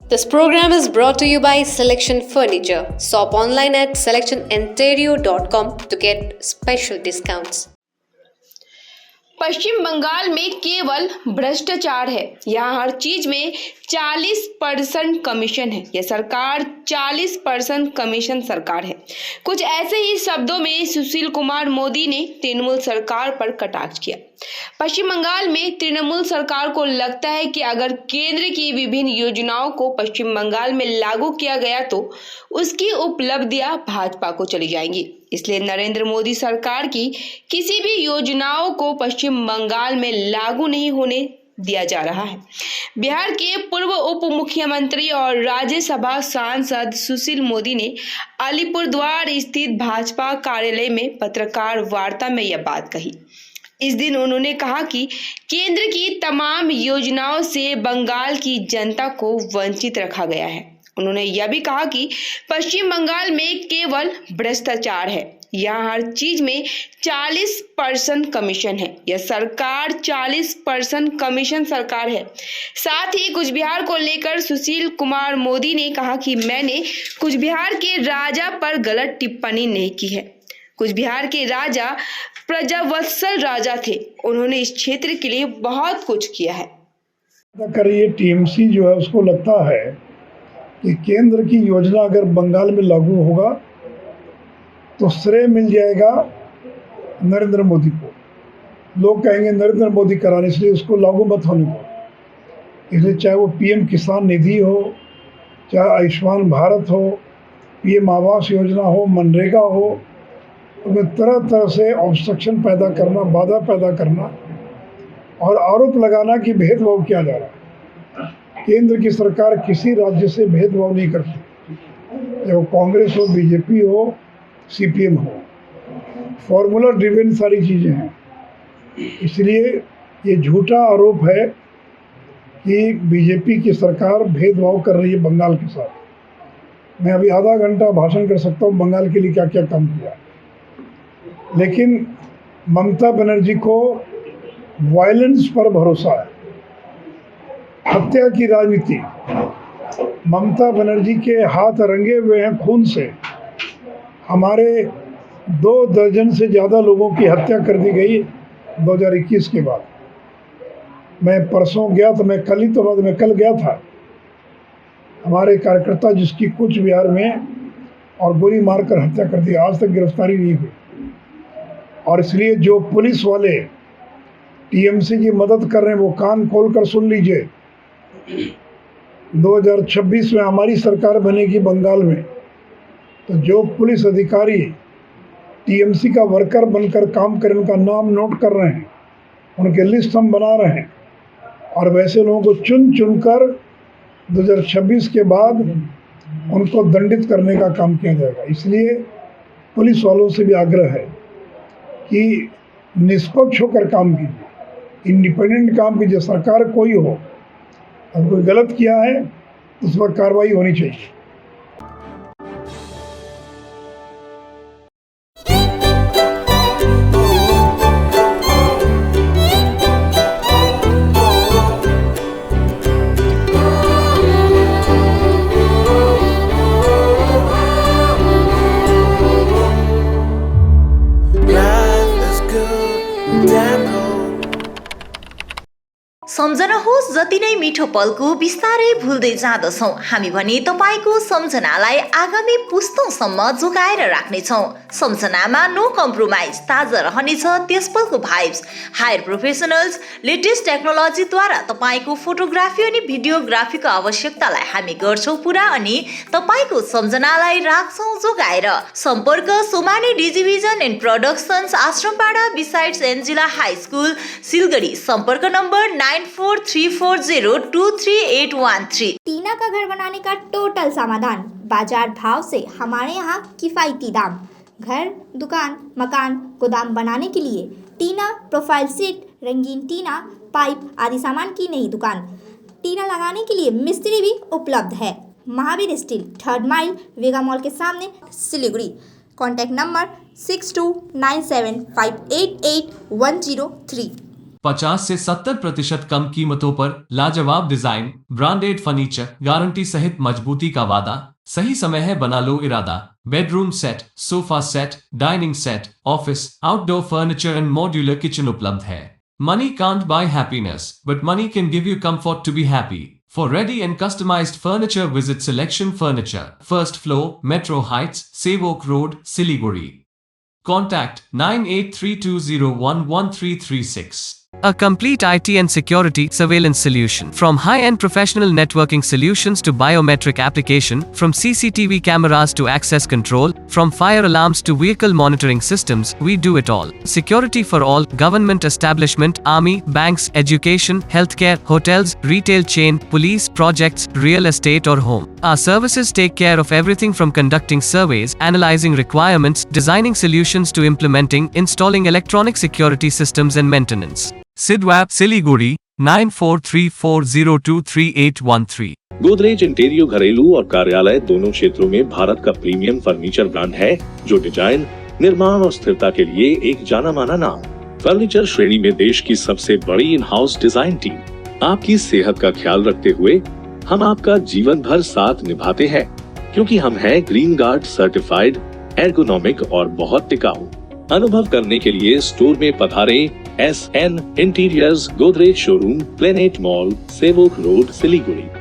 This program is brought to you by Selection Furniture. Shop online at selectioninterior.com to get special discounts. पश्चिम बंगाल में केवल भ्रष्टाचार है। यहाँ हर चीज में 40% कमीशन है। यह सरकार 40% कमीशन सरकार है। कुछ ऐसे ही शब्दों में सुशील कुमार मोदी ने तृणमूल सरकार पर कटाक्ष किया। पश्चिम बंगाल में तृणमूल सरकार को लगता है कि अगर केंद्र की विभिन्न योजनाओं को पश्चिम बंगाल में लागू किया गया तो उसकी उपलब्धियां भाजपा को चली जाएंगी। इसलिए नरेंद्र मोदी सरकार की किसी भी योजनाओं को पश्चिम बंगाल में लागू नहीं होने दिया जा रहा है। बिहार के पूर्व उप मुख्यमंत्री और राज्यसभा सांसद सुशील मोदी ने अलीपुरद्वार स्थित भाजपा कार्यालय में पत्रकार वार्ता में यह बात कही। इस दिन उन्होंने कहा कि केंद्र की तमाम योजनाओं से बंगाल की जनता को वंचित रखा गया है। उन्होंने यह भी कहा कि पश्चिम बंगाल में केवल भ्रष्टाचार है। यहाँ हर चीज में 40% कमीशन है। यह सरकार 40% कमीशन सरकार है। साथ ही कुछ बिहार को लेकर सुशील कुमार मोदी ने कहा कि मैंने कुछ बिहार के राजा पर गलत टिप्पणी नहीं की है। कुछ बिहार के राजा प्रजावत्सल राजा थे। उन्होंने इस क्षेत्र के लिए बहुत कुछ किया है। ये टीएमसी जो है उसको लगता है कि केंद्र की योजना अगर बंगाल में लागू होगा तो श्रेय मिल जाएगा नरेंद्र मोदी को। लोग कहेंगे नरेंद्र मोदी कराने, इसलिए उसको लागू मत होने को। इसलिए चाहे वो पीएम किसान निधि हो, चाहे आयुष्मान भारत हो, पीएम आवास योजना हो, मनरेगा हो, उनमें तरह तरह से ऑब्स्ट्रक्शन पैदा करना, बाधा पैदा करना और आरोप लगाना कि भेदभाव किया जा रहा है। केंद्र की सरकार किसी राज्य से भेदभाव नहीं करती, चाहे वो कांग्रेस हो, बीजेपी हो, सीपीएम हो। फॉर्मूला ड्रिवन सारी चीज़ें हैं। इसलिए ये झूठा आरोप है कि बीजेपी की सरकार भेदभाव कर रही है बंगाल के साथ। मैं अभी आधा घंटा भाषण कर सकता हूँ बंगाल के लिए क्या क्या काम किया, लेकिन ममता बनर्जी को वायलेंस पर भरोसा है, हत्या की राजनीति। ममता बनर्जी के हाथ रंगे हुए हैं खून से। हमारे 2 दर्जन से ज़्यादा लोगों की हत्या कर दी गई 2021 के बाद। मैं परसों गया था, मैं कल गया था। हमारे कार्यकर्ता जिसकी कुछ बिहार में और गोली मारकर हत्या कर दी, आज तक गिरफ्तारी नहीं हुई। और इसलिए जो पुलिस वाले टीएमसी की मदद कर रहे हैं वो कान खोल कर सुन लीजिए। 2026 में हमारी सरकार बनेगी बंगाल में, तो जो पुलिस अधिकारी टीएमसी का वर्कर बनकर काम करें उनका नाम नोट कर रहे हैं, उनके लिस्ट हम बना रहे हैं और वैसे लोगों को चुन कर 2026 के बाद उनको दंडित करने का काम किया जाएगा। इसलिए पुलिस वालों से भी आग्रह है कि निष्पक्ष होकर काम कीजिए, इंडिपेंडेंट काम कीजिए। सरकार कोई हो, अगर कोई गलत किया है तो उस पर कार्रवाई होनी चाहिए। सम्झनुहोस् जति नै मिठो पलको बिस्तारै भुल्दै जाँदछौँ हामी भने तपाईँको सम्झनालाई आगामी पुस्तौँसम्म जोगाएर राख्नेछौँ। सम्झनामा नो कम्प्रोमाइज, ताजा रहनेछ त्यस पलको भाइब्स। हायर प्रोफेसनल्स लेटेस्ट टेक्नोलोजीद्वारा तपाईँको फोटोग्राफी अनि भिडियोग्राफीको आवश्यकतालाई हामी गर्छौँ पुरा अनि तपाईँको सम्झनालाई राख्छौँ जोगाएर। सम्पर्क Somani digivision and productions, Ashrampara besides Angela high school, Siliguri. सम्पर्क नम्बर 9434023813। टीना का घर बनाने का टोटल समाधान, बाजार भाव से हमारे यहाँ किफायती दाम। घर, दुकान, मकान, गोदाम बनाने के लिए टीना, प्रोफाइल सीट, रंगीन टीना, पाइप आदि सामान की नई दुकान। टीना लगाने के लिए मिस्त्री भी उपलब्ध है। महावीर स्टील, 3rd माइल, वेगा मॉल के सामने, सिलीगुड़ी। Contact number 6297588103। 50 से 70% कम कीमतों पर लाजवाब डिजाइन, ब्रांडेड फर्नीचर, गारंटी सहित मजबूती का वादा। सही समय है, बना लो इरादा। Bedroom set, sofa set, dining set, office, outdoor furniture and modular kitchen उपलब्ध है। Money can't buy happiness, but money can give you comfort to be happy. For ready and customized furniture, visit Selection Furniture, first floor, Metro Heights, Sevok Road, Siliguri. Contact 9832011336. A complete IT and security surveillance solution. From high-end professional networking solutions to biometric application, from CCTV cameras to access control, from fire alarms to vehicle monitoring systems, we do it all. Security for all, government establishment, army, banks, education, healthcare, hotels, retail chain, police, projects, real estate or home. Our services take care of everything from conducting surveys, analyzing requirements, designing solutions to implementing, installing electronic security systems and maintenance. Sidwap Siliguri 9434023813. Godrej इंटीरियो घरेलू और कार्यालय दोनों क्षेत्रों में भारत का premium furniture brand है, जो design, निर्माण और स्थिरता के लिए एक जाना माना नाम। फर्नीचर श्रेणी में देश की सबसे बड़ी इन हाउस डिजाइन टीम। आपकी सेहत का ख्याल रखते हुए हम आपका जीवन भर साथ निभाते हैं, क्योंकि हम हैं ग्रीन गार्ड सर्टिफाइड, एर्गोनॉमिक और बहुत टिकाऊ। अनुभव करने के लिए स्टोर में पधारें। SN interiors, Godrej showroom, planet mall, Sevoke road, Siliguri.